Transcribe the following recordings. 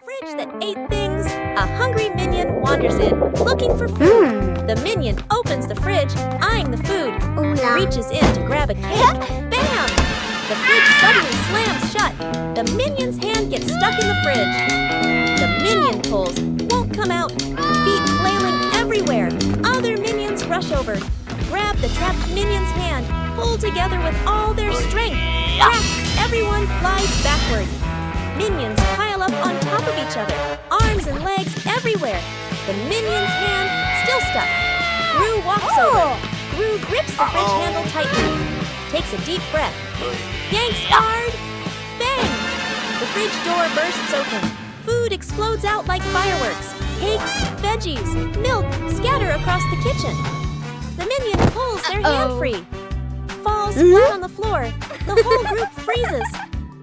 fridge that ate things, a hungry minion wanders in, looking for food. The minion opens the fridge, eyeing the food, reaches in to grab a cake. Bam! The fridge suddenly slams shut. The minion's hand gets stuck in the fridge. The minion pulls, won't come out, feet flailing everywhere. Other minions rush over, grab the trapped minion's hand, pull together with all their strength. Crack! Everyone flies backward. Minions pile up on top of each other, arms and legs everywhere. The minion's hand still stuck. Gru walks over. Gru grips the fridge handle tightly, takes a deep breath, yanks hard. Bang! The fridge door bursts open. Food explodes out like fireworks. Cakes, veggies, milk scatter across the kitchen. The minion pulls their hand free, falls flat on the floor. The whole group freezes,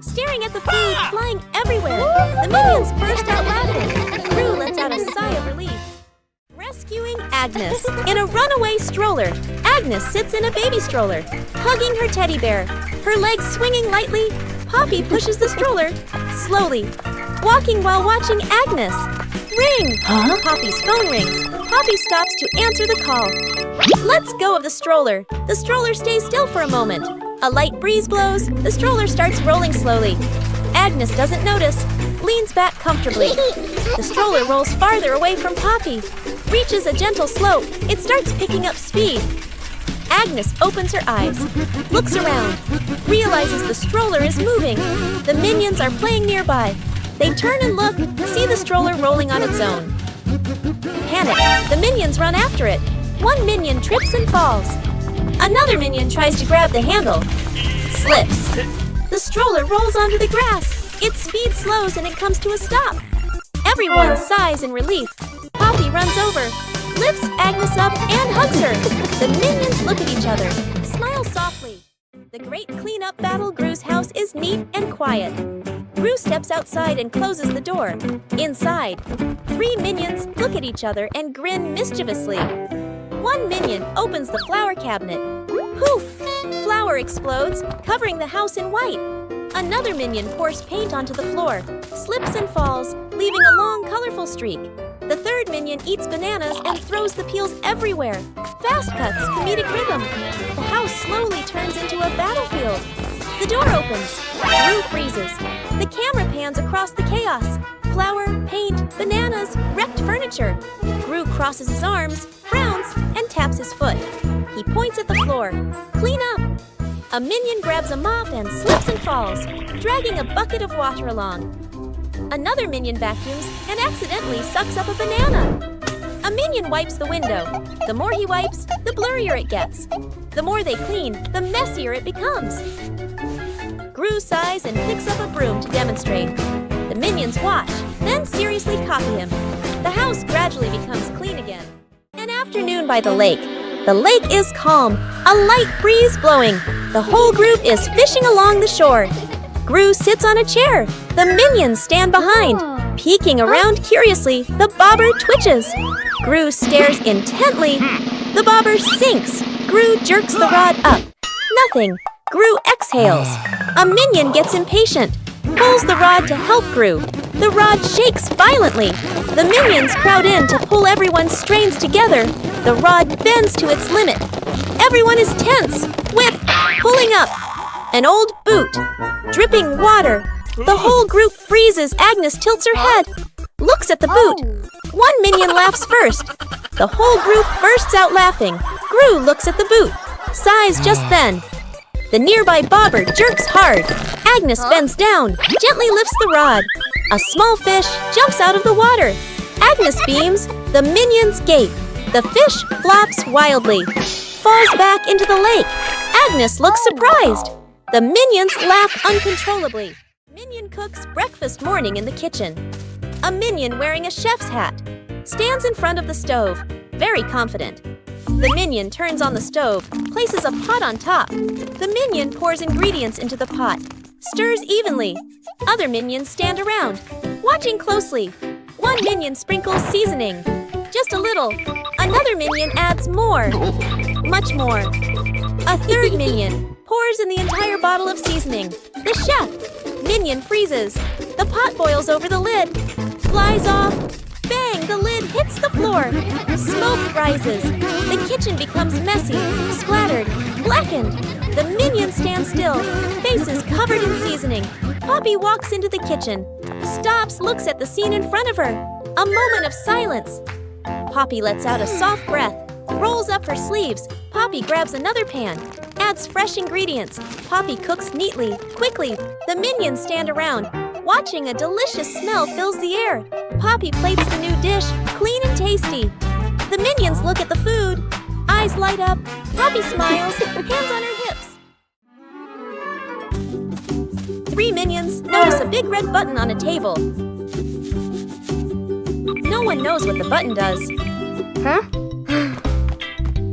staring at the food flying everywhere. The minions burst out laughing. Gru lets out a sigh of relief. Rescuing Agnes. In a runaway stroller, Agnes sits in a baby stroller, hugging her teddy bear. Her legs swinging lightly, Poppy pushes the stroller slowly, walking while watching Agnes. Ring! Poppy's phone rings. Poppy stops to answer the call. Let's go of the stroller. The stroller stays still for a moment. A light breeze blows. The stroller starts rolling slowly. Agnes doesn't notice, leans back comfortably. The stroller rolls farther away from Poppy, reaches a gentle slope. It starts picking up speed. Agnes opens her eyes, looks around, realizes the stroller is moving. The minions are playing nearby. They turn and look, see the stroller rolling on its own. Panic, the minions run after it. One minion trips and falls. Another minion tries to grab the handle, slips. The stroller rolls onto the grass. Its speed slows and it comes to a stop. Everyone sighs in relief. Poppy runs over, lifts Agnes up and hugs her. The minions look at each other, smile softly. The great cleanup battle Gru's house is neat and quiet. Gru steps outside and closes the door. Inside, 3 minions look at each other and grin mischievously. One minion opens the flower cabinet. Poof! Flour explodes, covering the house in white. Another minion pours paint onto the floor, slips and falls, leaving a long, colorful streak. The third minion eats bananas and throws the peels everywhere. Fast cuts, comedic rhythm. The house slowly turns into a battlefield. The door opens. Gru freezes. The camera pans across the chaos. Flour, paint, bananas, wrecked furniture. Gru crosses his arms, frowns, and taps his foot. He points at the floor. Clean up! A minion grabs a mop and slips and falls, dragging a bucket of water along. Another minion vacuums and accidentally sucks up a banana. A minion wipes the window. The more he wipes, the blurrier it gets. The more they clean, the messier it becomes. Gru sighs and picks up a broom to demonstrate. The minions watch, then seriously copy him. The house gradually becomes clean again. An afternoon by the lake. The lake is calm, a light breeze blowing. The whole group is fishing along the shore. Gru sits on a chair. The minions stand behind. Peeking around curiously, the bobber twitches. Gru stares intently. The bobber sinks. Gru jerks the rod up. Nothing. Gru exhales. A minion gets impatient, pulls the rod to help Gru. The rod shakes violently. The minions crowd in to pull everyone's strains together. The rod bends to its limit. Everyone is tense. Whip, pulling up. An old boot, dripping water. The whole group freezes. Agnes tilts her head, looks at the boot. One minion laughs first. The whole group bursts out laughing. Gru looks at the boot, sighs just then. The nearby bobber jerks hard. Agnes bends down, gently lifts the rod. A small fish jumps out of the water. Agnes beams. The minions gape. The fish flops wildly, falls back into the lake. Agnes looks surprised. The minions laugh uncontrollably. Minion cooks breakfast morning in the kitchen. A minion wearing a chef's hat stands in front of the stove, very confident. The minion turns on the stove, places a pot on top. The minion pours ingredients into the pot, stirs evenly. Other minions stand around, watching closely. One minion sprinkles seasoning, just a little. Another minion adds more, much more. A third minion pours in the entire bottle of seasoning. The chef. Minion freezes. The pot boils over the lid. hits the floor. Smoke rises. The kitchen becomes messy, splattered, blackened. The minions stand still, faces covered in seasoning. Poppy walks into the kitchen, stops, looks at the scene in front of her. A moment of silence. Poppy lets out a soft breath, rolls up her sleeves. Poppy grabs another pan, adds fresh ingredients. Poppy cooks neatly, quickly. The minions stand around. Watching, a delicious smell fills the air. Poppy plates the new dish, clean and tasty. The minions look at the food. Eyes light up. Poppy smiles, hands on her hips. 3 minions notice a big red button on a table. No one knows what the button does. Huh?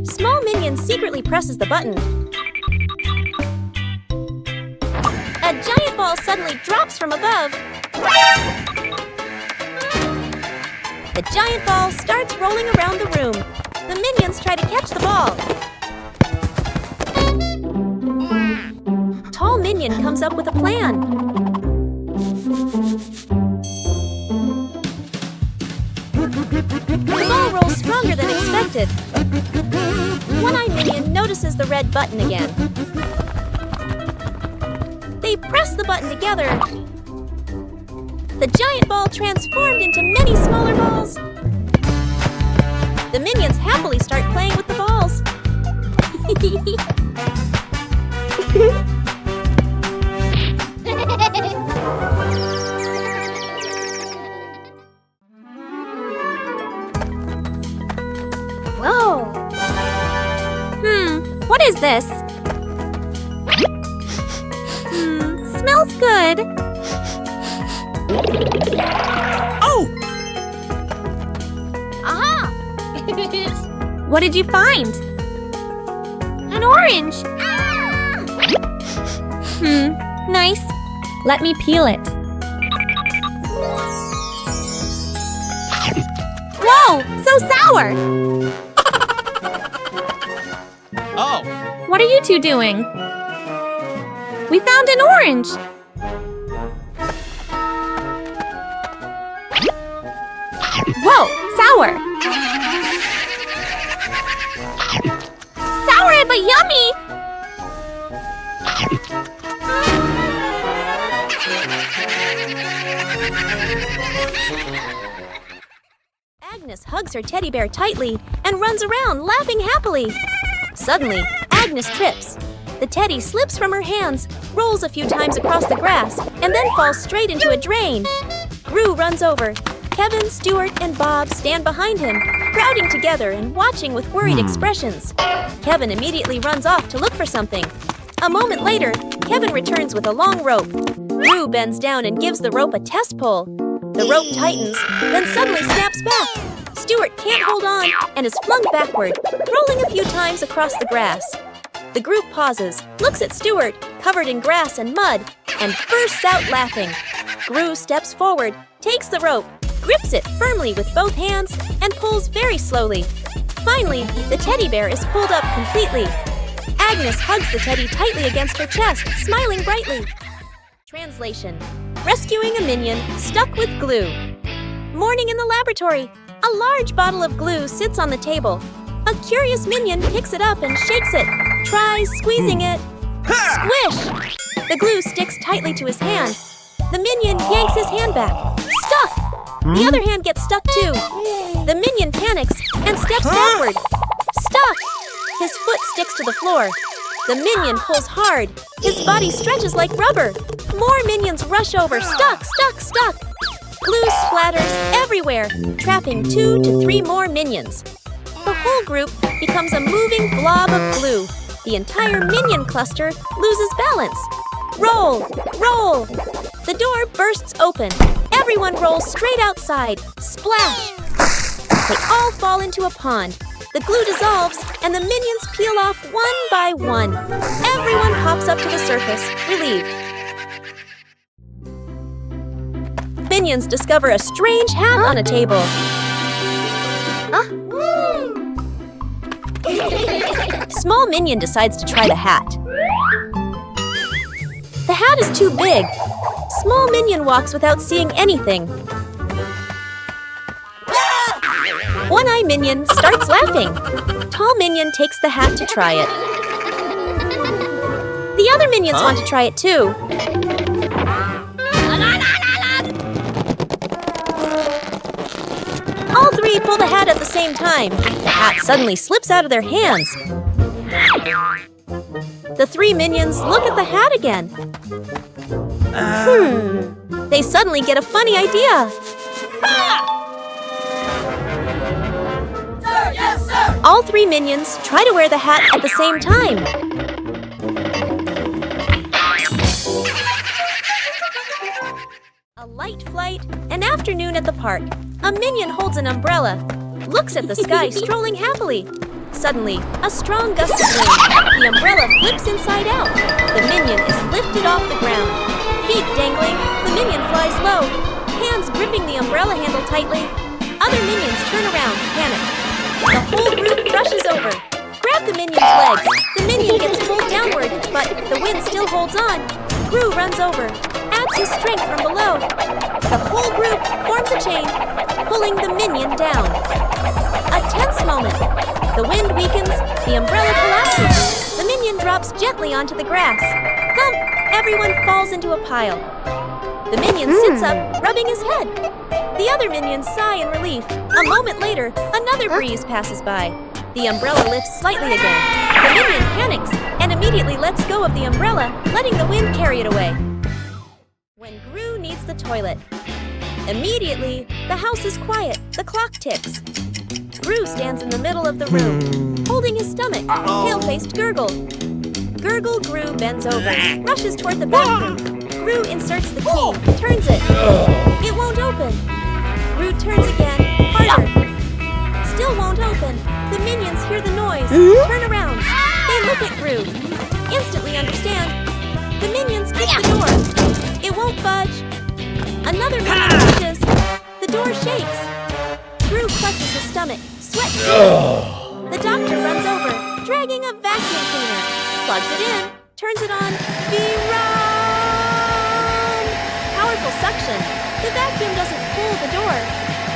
Small minion secretly presses the button. A giant ball suddenly drops from above. The giant ball starts rolling around the room. The minions try to catch the ball. Tall minion comes up with a plan. The ball rolls stronger than expected. One-Eye Minion notices the red button again. They press the button together. The giant ball transformed into many smaller balls. The minions happily start playing with the balls. Whoa! What is this? Smells good. Oh! Aha! What did you find? An orange! Nice. Let me peel it. Whoa! So sour! Oh! What are you two doing? We found an orange! Whoa! Sour! Sour but yummy! Agnes hugs her teddy bear tightly and runs around laughing happily. Suddenly, Agnes trips. The teddy slips from her hands, rolls a few times across the grass, and then falls straight into a drain. Gru runs over. Kevin, Stuart, and Bob stand behind him, crowding together and watching with worried expressions. Kevin immediately runs off to look for something. A moment later, Kevin returns with a long rope. Gru bends down and gives the rope a test pull. The rope tightens, then suddenly snaps back. Stuart can't hold on and is flung backward, rolling a few times across the grass. The group pauses, looks at Stuart, covered in grass and mud, and bursts out laughing. Gru steps forward, takes the rope, grips it firmly with both hands, and pulls very slowly. Finally, the teddy bear is pulled up completely. Agnes hugs the teddy tightly against her chest, smiling brightly. Translation: rescuing a minion stuck with glue. Morning in the laboratory. A large bottle of glue sits on the table. A curious minion picks it up and shakes it, tries squeezing it. Squish! The glue sticks tightly to his hand. The minion yanks his hand back. Stuck! The other hand gets stuck too. The minion panics and steps backward. Stuck! His foot sticks to the floor. The minion pulls hard. His body stretches like rubber. More minions rush over. Stuck, stuck, stuck. Glue splatters everywhere, trapping 2 to 3 more minions. The whole group becomes a moving blob of glue. The entire minion cluster loses balance. Roll! Roll! The door bursts open. Everyone rolls straight outside. Splash! They all fall into a pond. The glue dissolves, and the minions peel off one by one. Everyone pops up to the surface, relieved. Minions discover a strange hat on a table. Small Minion decides to try the hat. The hat is too big. Small Minion walks without seeing anything. One-Eye Minion starts laughing. Tall Minion takes the hat to try it. The other minions want to try it too. All three pull the hat at the same time. The hat suddenly slips out of their hands. The three minions look at the hat again. They suddenly get a funny idea. Sir, yes, sir! All three minions try to wear the hat at the same time. A light flight, an afternoon at the park. A minion holds an umbrella, looks at the sky strolling happily. Suddenly, a strong gust of wind. The umbrella flips inside out. The minion is lifted off the ground. Feet dangling, the minion flies low. Hands gripping the umbrella handle tightly. Other minions turn around, panic. The whole group rushes over. Grab the minion's legs. The minion gets pulled downward, but the wind still holds on. Gru runs over, adds his strength from below. The whole group forms a chain, pulling the minion down. A tense moment. The wind weakens, the umbrella collapses. The minion drops gently onto the grass. Thump! Everyone falls into a pile. The minion sits up, rubbing his head. The other minions sigh in relief. A moment later, another breeze passes by. The umbrella lifts slightly again. The minion panics and immediately lets go of the umbrella, letting the wind carry it away. When Gru needs the toilet. Immediately, the house is quiet. The clock ticks. Gru stands in the middle of the room, holding his stomach, pale-faced Gurgle. Gurgle Gru bends over, rushes toward the bathroom. Gru inserts the key, turns it. It won't open. Gru turns again, harder. Still won't open. The minions hear the noise, turn around. They look at Gru, instantly understand. The minions kick the door. It won't budge. Another minion pushes. The door shakes. Gru clutches his stomach, sweat dripping. The doctor runs over, dragging a vacuum cleaner. Plugs it in, turns it on. V-run! Powerful suction. The vacuum doesn't pull the door.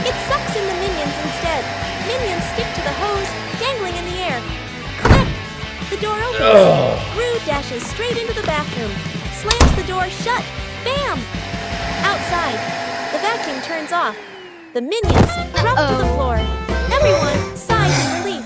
It sucks in the minions instead. Minions stick to the hose, dangling in the air. Click! The door opens. Gru dashes straight into the bathroom, slams the door shut. Bam! Outside, the vacuum turns off. The minions drop to the floor. Everyone sighs in relief.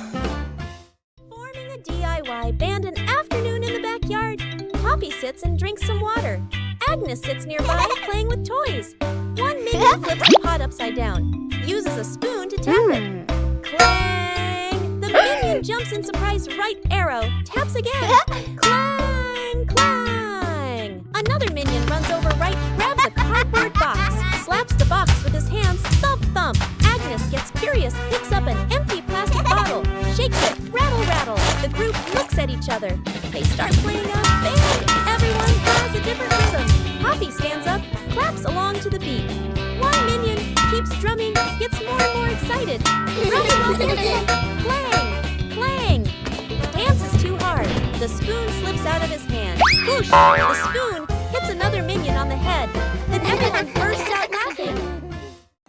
Forming a DIY band an afternoon in the backyard. Poppy sits and drinks some water. Agnes sits nearby playing with toys. One minion flips the pot upside down, uses a spoon to tap it. Clang! The minion jumps in surprise right arrow, taps again. Clang! Clang! Another minion runs over right, grabs a cardboard box, slaps the box with his hands, thump thump. Agnes gets curious, picks up an empty plastic bottle, shakes it, rattle rattle. The group looks at each other. They start playing a band. Everyone has a different rhythm. Poppy stands up, claps along to the beat. One minion keeps drumming, gets more and more excited. Drumming while dancing. Clang! Clang! Dance is too hard. The spoon slips out of his hand. Whoosh! The spoon hits another minion on the head. Then everyone bursts out laughing.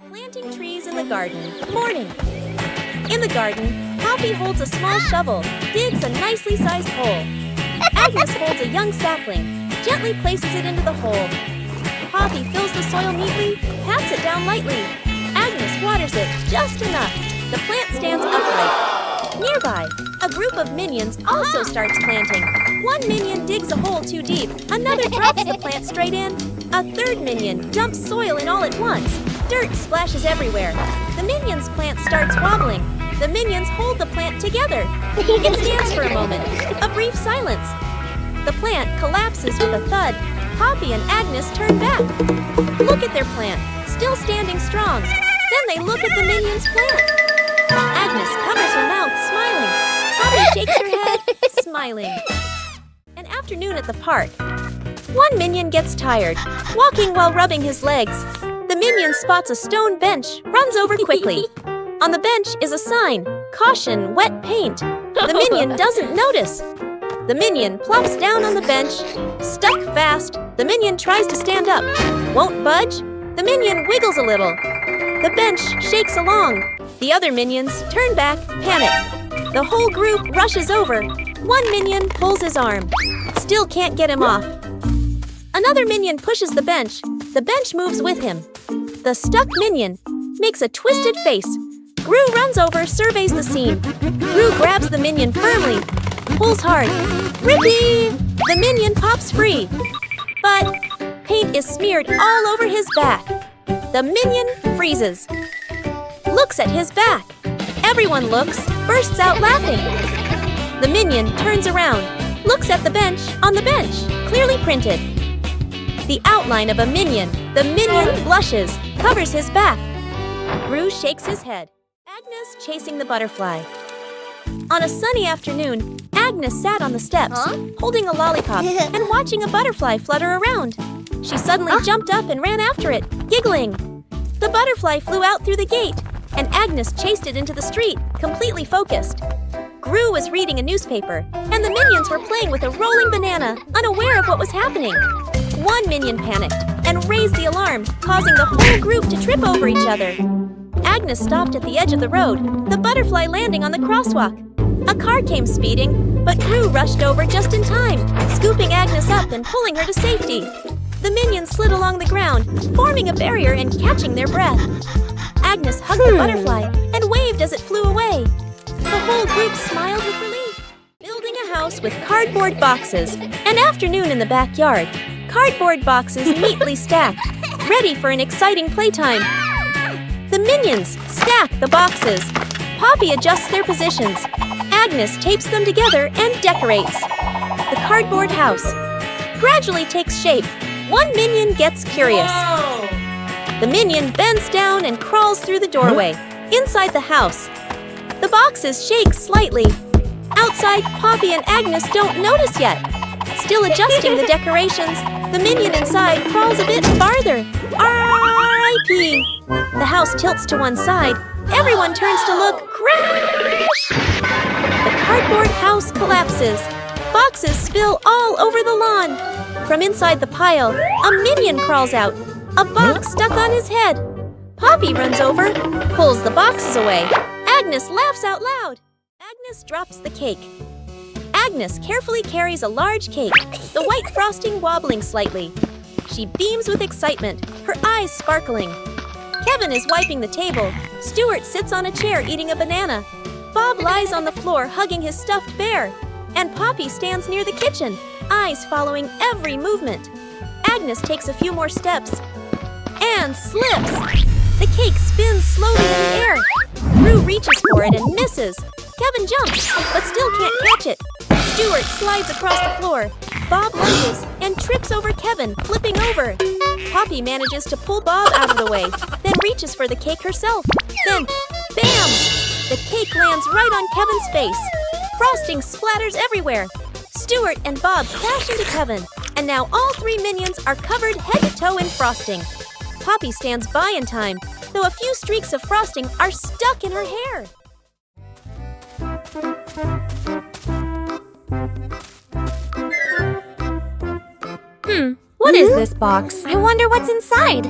Planting trees in the garden. Morning. In the garden, Poppy holds a small shovel, digs a nicely sized hole. Agnes holds a young sapling, gently places it into the hole. Poppy fills the soil neatly, pats it down lightly. Agnes waters it just enough. The plant stands upright. Nearby, a group of minions also starts planting. One minion digs a hole too deep. Another drops the plant straight in. A third minion dumps soil in all at once. Dirt splashes everywhere. The minions' plant starts wobbling. The minions hold the plant together. It stands for a moment. A brief silence. The plant collapses with a thud. Poppy and Agnes turn back. Look at their plant, still standing strong. Then they look at the minions' plant. Agnes covers her mouth, smiling. Poppy shakes her head, smiling. An afternoon at the park. One minion gets tired, walking while rubbing his legs. The minion spots a stone bench, runs over quickly. On the bench is a sign, "Caution, wet paint." The minion doesn't notice. The minion plops down on the bench, stuck fast. The minion tries to stand up, won't budge. The minion wiggles a little. The bench shakes along. The other minions turn back, panic. The whole group rushes over. One minion pulls his arm. Still can't get him off. Another minion pushes the bench. The bench moves with him. The stuck minion makes a twisted face. Gru runs over, surveys the scene. Gru grabs the minion firmly, pulls hard. Rippee! The minion pops free. But paint is smeared all over his back. The minion freezes. Looks at his back. Everyone looks, bursts out laughing. The minion turns around, looks at the bench on the bench, clearly printed. The outline of a minion. The minion blushes, covers his back. Gru shakes his head. Agnes chasing the butterfly. On a sunny afternoon, Agnes sat on the steps, holding a lollipop and watching a butterfly flutter around. She suddenly jumped up and ran after it, giggling. The butterfly flew out through the gate, and Agnes chased it into the street, completely focused. Gru was reading a newspaper, and the minions were playing with a rolling banana, unaware of what was happening. One minion panicked and raised the alarm, causing the whole group to trip over each other. Agnes stopped at the edge of the road, the butterfly landing on the crosswalk. A car came speeding, but Gru rushed over just in time, scooping Agnes up and pulling her to safety. The minions slid along the ground, forming a barrier and catching their breath. Agnes hugged the butterfly and waved as it flew away. The whole group smiled with relief. Building a house with cardboard boxes. An afternoon in the backyard. Cardboard boxes neatly stacked, ready for an exciting playtime. The minions stack the boxes. Poppy adjusts their positions. Agnes tapes them together and decorates. The cardboard house gradually takes shape. One minion gets curious. The minion bends down and crawls through the doorway. Inside the house, the boxes shake slightly. Outside, Poppy and Agnes don't notice yet. Still adjusting the decorations, the minion inside crawls a bit farther. R.I.P. The house tilts to one side. Everyone turns to look. Crash! The cardboard house collapses. Boxes spill all over the lawn. From inside the pile, a minion crawls out. A box stuck on his head. Poppy runs over, pulls the boxes away. Agnes laughs out loud. Agnes drops the cake. Agnes carefully carries a large cake, the white frosting wobbling slightly. She beams with excitement, her eyes sparkling. Kevin is wiping the table. Stuart sits on a chair eating a banana. Bob lies on the floor hugging his stuffed bear. And Poppy stands near the kitchen, eyes following every movement. Agnes takes a few more steps and slips. The cake spins slowly in the air. Gru reaches for it and misses. Kevin jumps, but still can't catch it. Stuart slides across the floor. Bob lunges and trips over Kevin, flipping over. Poppy manages to pull Bob out of the way, then reaches for the cake herself. Then, bam! The cake lands right on Kevin's face. Frosting splatters everywhere. Stuart and Bob crash into Kevin, and now all three minions are covered head to toe in frosting. Poppy stands by in time, though a few streaks of frosting are stuck in her hair. What is this box? I wonder what's inside.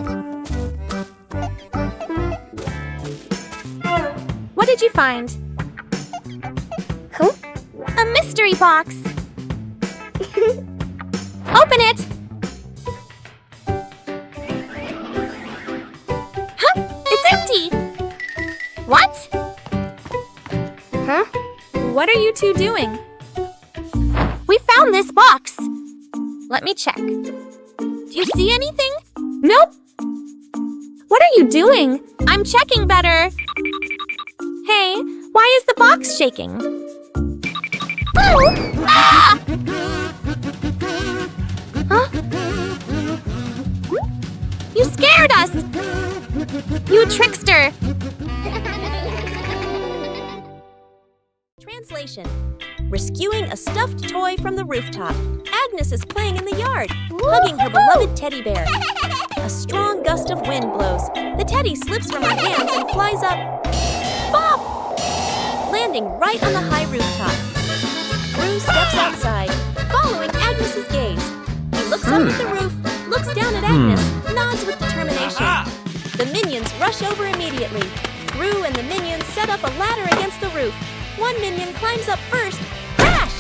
What did you find? A mystery box. Open it. It's empty. What? What are you two doing? We found this box. Let me check. Do you see anything? Nope. What are you doing? I'm checking better. Hey, why is the box shaking? Oh! Ah! Huh? You scared us! You trickster! Translation: rescuing a stuffed toy from the rooftop. Agnes is playing in the yard, hugging her beloved teddy bear. A strong gust of wind blows. The teddy slips from her hands and flies up. Bop! Landing right on the high rooftop. Gru steps outside, following Agnes's gaze. He looks up at the roof, looks down at Agnes, nods with determination. The minions rush over immediately. Gru and the minions set up a ladder against the roof. One minion climbs up first. Crash!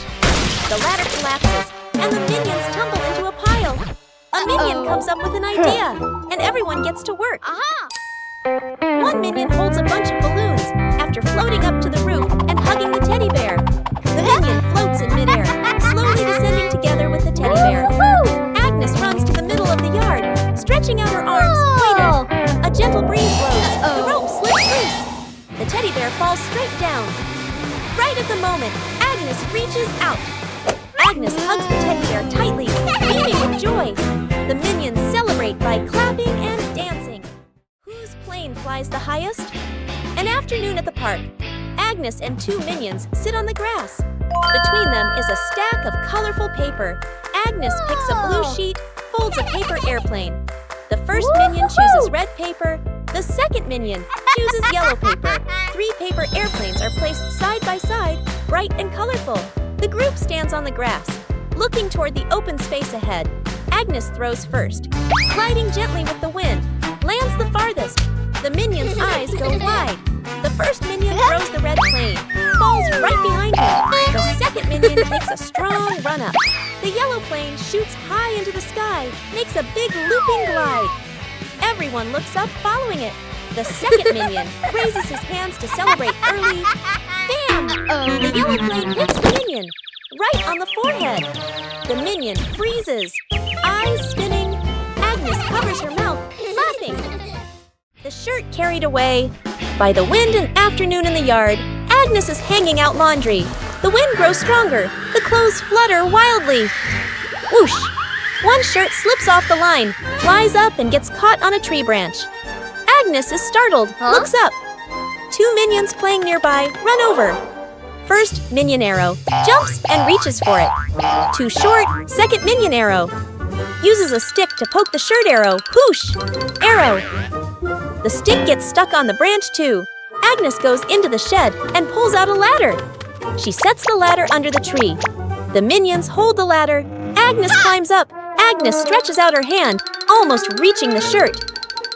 The ladder collapses, and the minions tumble into a pile. A minion comes up with an idea, and everyone gets to work. One minion holds a bunch of balloons after floating up to the roof and hugging the teddy bear. The minion floats in midair, slowly descending together with the teddy bear. Agnes runs to the middle of the yard, stretching out her arms, waiting. A gentle breeze blows. The rope slips loose. The teddy bear falls straight down. Right at the moment, Agnes reaches out. Agnes hugs the teddy bear tightly, beaming with joy. The minions celebrate by clapping and dancing. Whose plane flies the highest? An afternoon at the park. Agnes and two minions sit on the grass. Between them is a stack of colorful paper. Agnes picks a blue sheet, folds a paper airplane. The first minion chooses red paper. The second minion chooses yellow paper. 3 paper airplanes are placed side by side, bright and colorful. The group stands on the grass, looking toward the open space ahead. Agnes throws first, gliding gently with the wind, lands the farthest. The minion's eyes go wide. The first minion throws the red plane, falls right behind him. The second minion takes a strong run up. The yellow plane shoots high into the sky, makes a big looping glide. Everyone looks up following it. The second minion raises his hands to celebrate early. Bam! The yellow plane hits the minion, right on the forehead. The minion freezes, eyes spinning. Agnes covers her mouth, laughing. The shirt carried away. By the wind and afternoon in the yard, Agnes is hanging out laundry. The wind grows stronger. The clothes flutter wildly. Whoosh! One shirt slips off the line, flies up and gets caught on a tree branch. Agnes is startled, looks up. 2 minions playing nearby run over. First minion arrow jumps and reaches for it. Too short, second minion arrow. Uses a stick to poke the shirt arrow. Whoosh! Arrow. The stick gets stuck on the branch too. Agnes goes into the shed and pulls out a ladder. She sets the ladder under the tree. The minions hold the ladder. Agnes climbs up. Agnes stretches out her hand, almost reaching the shirt.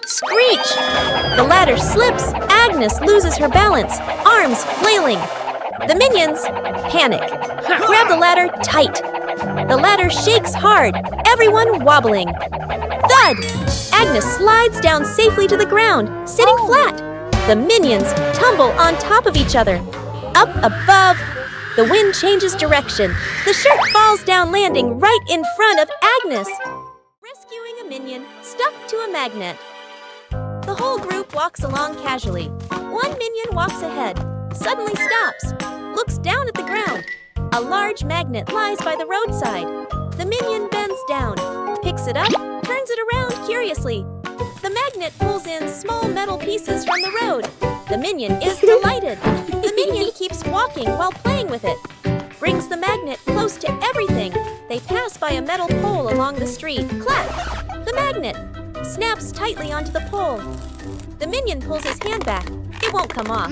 Screech! The ladder slips. Agnes loses her balance, arms flailing. The minions panic. Grab the ladder tight. The ladder shakes hard, everyone wobbling. Thud! Agnes slides down safely to the ground, sitting flat. The minions tumble on top of each other. Up above, the wind changes direction. The shirt falls down, landing right in front of Agnes. Rescuing a minion stuck to a magnet. The whole group walks along casually. One minion walks ahead, suddenly stops, looks down at the ground. A large magnet lies by the roadside. The minion bends down, picks it up, turns it around curiously. The magnet pulls in small metal pieces from the road. The minion is delighted. The minion keeps walking while playing with it. Brings the magnet close to everything. They pass by a metal pole along the street. Clap! The magnet snaps tightly onto the pole. The minion pulls his hand back. It won't come off.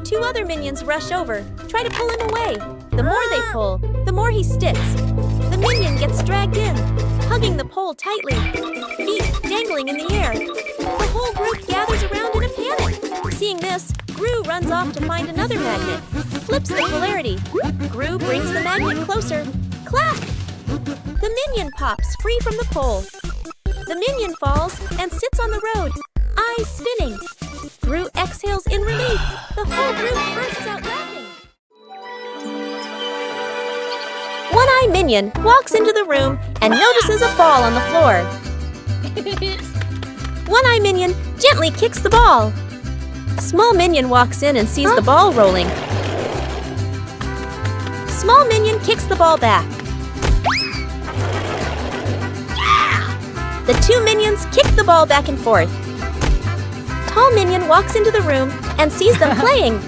2 other minions rush over, try to pull him away. The more they pull, the more he sticks. The minion gets dragged in, hugging the pole tightly, feet dangling in the air. The whole group gathers around in a panic. Seeing this, Gru runs off to find another magnet, flips the polarity. Gru brings the magnet closer. Clap! The minion pops free from the pole. The minion falls and sits on the road, eyes spinning. Gru exhales in relief. The whole group bursts out laughing. One-Eye Minion walks into the room and notices a ball on the floor. One-Eye Minion gently kicks the ball. Small Minion walks in and sees the ball rolling. Small Minion kicks the ball back. The 2 minions kick the ball back and forth. Tall Minion walks into the room and sees them playing.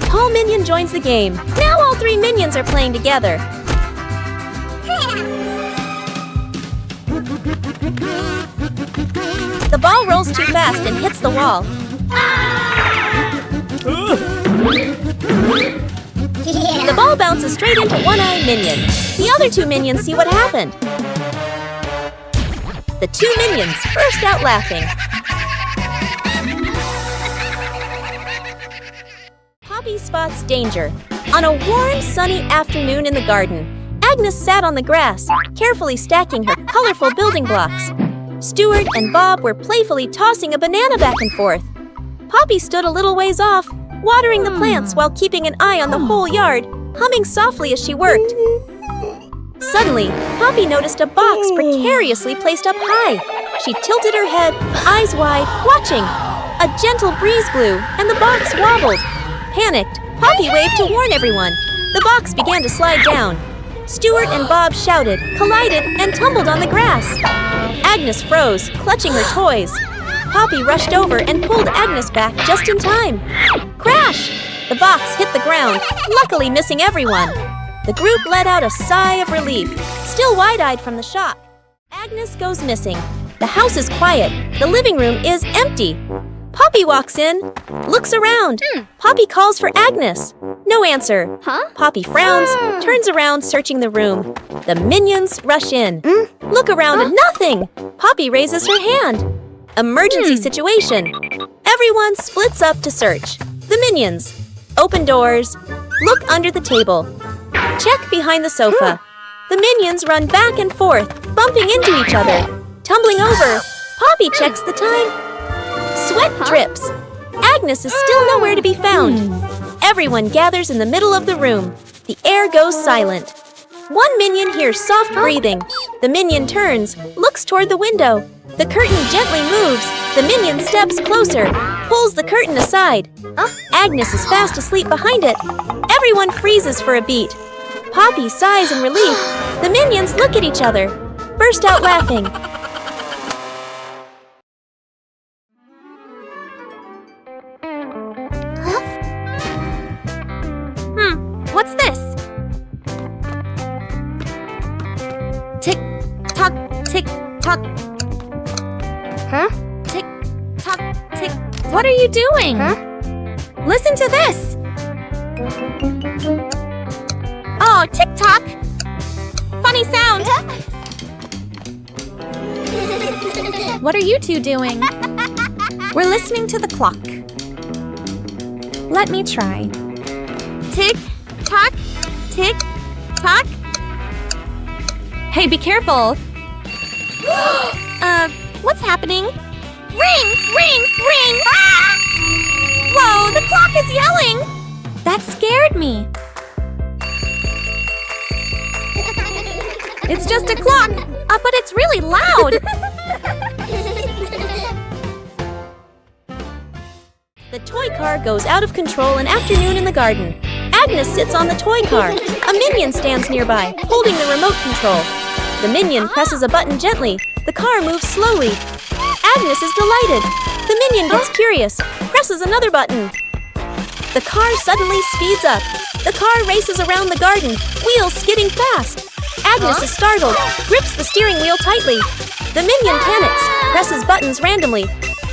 Tall Minion joins the game. Now all 3 minions are playing together. The ball rolls too fast and hits the wall. The ball bounces straight into One-Eye Minion. The other 2 minions see what happened. The two minions burst out laughing. Poppy spots danger. On a warm, sunny afternoon in the garden, Agnes sat on the grass, carefully stacking her colorful building blocks. Stuart and Bob were playfully tossing a banana back and forth. Poppy stood a little ways off, watering the plants while keeping an eye on the whole yard, humming softly as she worked. Suddenly, Poppy noticed a box precariously placed up high. She tilted her head, eyes wide, watching. A gentle breeze blew, and the box wobbled. Panicked, Poppy waved to warn everyone. The box began to slide down. Stuart and Bob shouted, collided, and tumbled on the grass. Agnes froze, clutching her toys. Poppy rushed over and pulled Agnes back just in time. Crash! The box hit the ground, luckily missing everyone. The group let out a sigh of relief, still wide-eyed from the shock. Agnes goes missing. The house is quiet. The living room is empty. Poppy walks in, looks around. Poppy calls for Agnes. No answer. Poppy frowns, turns around, searching the room. The minions rush in. Look around, nothing. Poppy raises her hand. Emergency situation. Everyone splits up to search. The minions. Open doors. Look under the table. Check behind the sofa. The minions run back and forth, bumping into each other. Tumbling over. Poppy checks the time. Sweat drips. Agnes is still nowhere to be found. Everyone gathers in the middle of the room. The air goes silent. One minion hears soft breathing. The minion turns, looks toward the window. The curtain gently moves. The minion steps closer, pulls the curtain aside. Agnes is fast asleep behind it. Everyone freezes for a beat. Poppy sighs in relief. The minions look at each other, burst out laughing. What's this? Tick tock, tick tock. Tick tock, tick. What are you doing? Listen to this. Oh, tick tock. Funny sound. What are you two doing? We're listening to the clock. Let me try. Tick tock, tick tock. Hey, be careful. What's happening? Ring, ring, ring! Ah! Whoa, the clock is yelling! That scared me. It's just a clock, but it's really loud. The toy car goes out of control an afternoon in the garden. Agnes sits on the toy car. A minion stands nearby, holding the remote control. The minion presses a button gently. The car moves slowly. Agnes is delighted. The minion gets curious, presses another button. The car suddenly speeds up. The car races around the garden, wheels skidding fast. Agnes is startled, grips the steering wheel tightly. The minion panics, presses buttons randomly.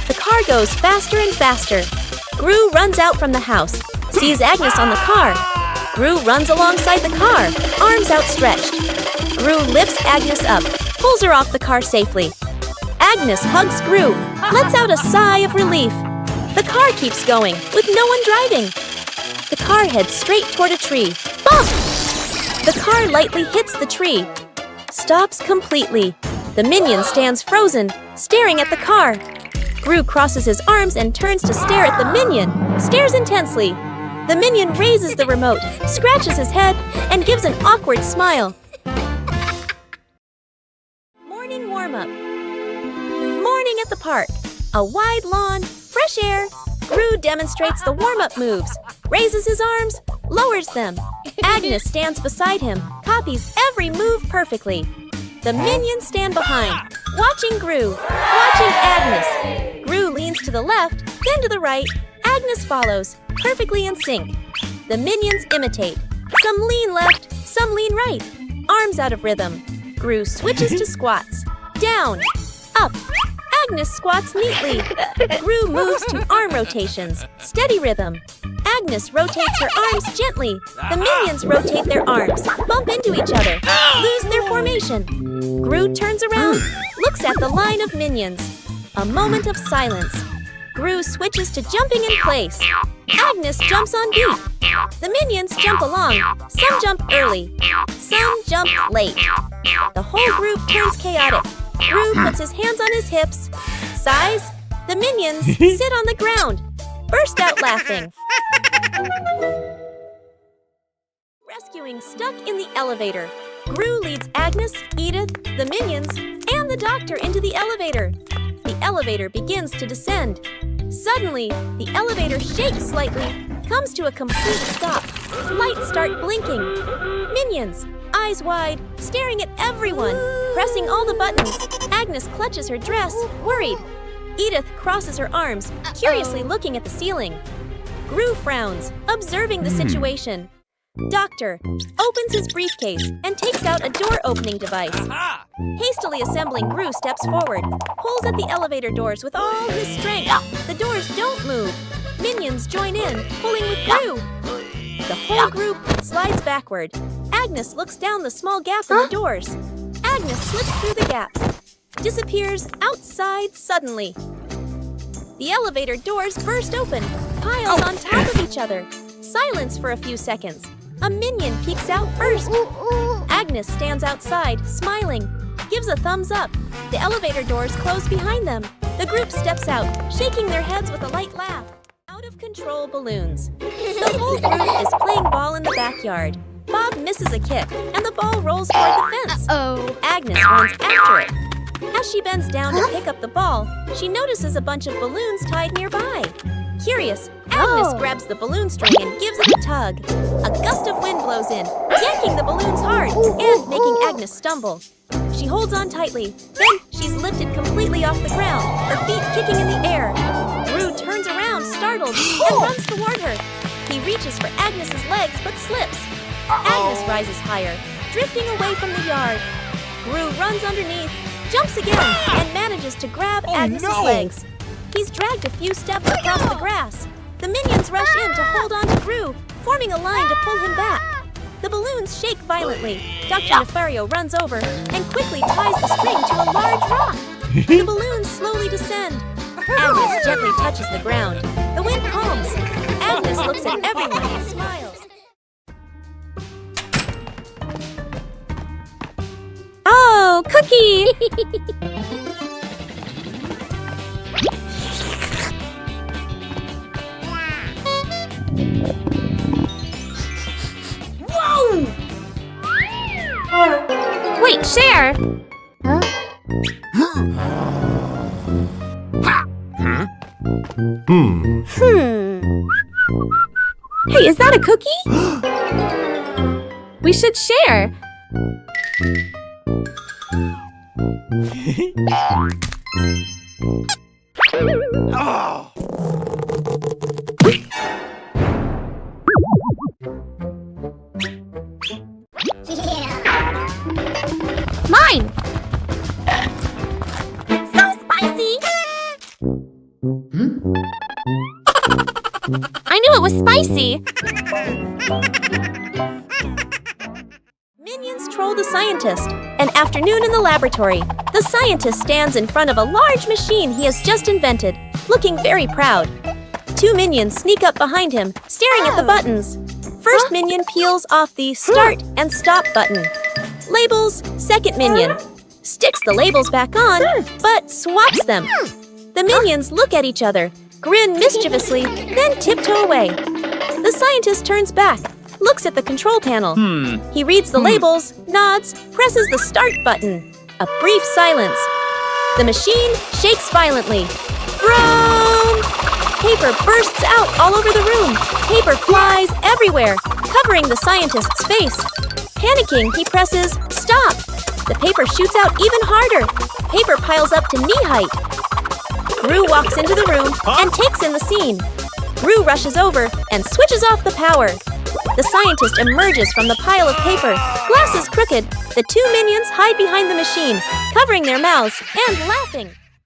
The car goes faster and faster. Gru runs out from the house, sees Agnes on the car. Gru runs alongside the car, arms outstretched. Gru lifts Agnes up, pulls her off the car safely. Agnes hugs Gru, lets out a sigh of relief. The car keeps going, with no one driving. The car heads straight toward a tree. Bump! The car lightly hits the tree. Stops completely. The minion stands frozen, staring at the car. Gru crosses his arms and turns to stare at the minion, stares intensely. The minion raises the remote, scratches his head, and gives an awkward smile. Morning warm-up. Morning at the park. A wide lawn, fresh air. Gru demonstrates the warm-up moves, raises his arms, lowers them. Agnes stands beside him, copies every move perfectly. The minions stand behind, watching Gru, watching Agnes. Gru leans to the left, then to the right. Agnes follows, perfectly in sync. The minions imitate. Some lean left, some lean right. Arms out of rhythm. Gru switches to squats. Down, up. Agnes squats neatly. Gru moves to arm rotations. Steady rhythm. Agnes rotates her arms gently. The minions rotate their arms, bump into each other, lose their formation. Gru turns around, looks at the line of minions. A moment of silence. Gru switches to jumping in place. Agnes jumps on beat. The minions jump along. Some jump early. Some jump late. The whole group turns chaotic. Gru puts his hands on his hips. Sighs. The minions sit on the ground. Burst out laughing. Rescuing stuck in the elevator. Gru leads Agnes, Edith, the minions, and the doctor into the elevator. The elevator begins to descend. Suddenly, the elevator shakes slightly, comes to a complete stop. Lights start blinking. Minions, eyes wide, staring at everyone, pressing all the buttons. Agnes clutches her dress, worried. Edith crosses her arms, curiously looking at the ceiling. Gru frowns, observing the situation. Doctor opens his briefcase and takes out a door-opening device. Hastily assembling, Gru steps forward, pulls at the elevator doors with all his strength. The doors don't move. Minions join in, pulling with Gru. The whole group slides backward. Agnes looks down the small gap in the doors. Agnes slips through the gap, disappears outside suddenly. The elevator doors burst open, piles on top of each other. Silence for a few seconds. A minion peeks out first. Agnes stands outside, smiling, gives a thumbs up. The elevator doors close behind them. The group steps out, shaking their heads with a light laugh. Out-of-control balloons. The whole group is playing ball in the backyard. Bob misses a kick, and the ball rolls toward the fence. Agnes runs after it. As she bends down to pick up the ball, she notices a bunch of balloons tied nearby. Curious, Agnes grabs the balloon string and gives it a tug. A gust of wind blows in, yanking the balloons hard and making Agnes stumble. She holds on tightly. Then she's lifted completely off the ground, her feet kicking in the air. Gru turns around, startled, and runs toward her. He reaches for Agnes's legs but slips. Agnes rises higher, drifting away from the yard. Gru runs underneath, jumps again, and manages to grab Agnes's legs. He's dragged a few steps across the grass. The minions rush in to hold on to Gru, forming a line to pull him back. The balloons shake violently. Dr. Nefario runs over and quickly ties the string to a large rock. The balloons slowly descend. Agnes gently touches the ground. The wind calms. Agnes looks at everyone and smiles. Oh, Cookie! Wait, Cher! Hey, is that a cookie? We should share. Oh! Mine! So spicy! I knew it was spicy! Minions troll the scientist. An afternoon in the laboratory. The scientist stands in front of a large machine he has just invented, looking very proud. Two minions sneak up behind him, staring at the buttons. First minion peels off the start and stop button. Labels, second minion. Sticks the labels back on, but swaps them. The minions look at each other, grin mischievously, then tiptoe away. The scientist turns back, looks at the control panel. He reads the labels, nods, presses the start button. A brief silence. The machine shakes violently. Vroom! Paper bursts out all over the room. Paper flies everywhere, covering the scientist's face. Panicking, he presses stop. The paper shoots out even harder. Paper piles up to knee height. Gru walks into the room and takes in the scene. Gru rushes over and switches off the power. The scientist emerges from the pile of paper, glasses crooked. The two minions hide behind the machine, covering their mouths and laughing.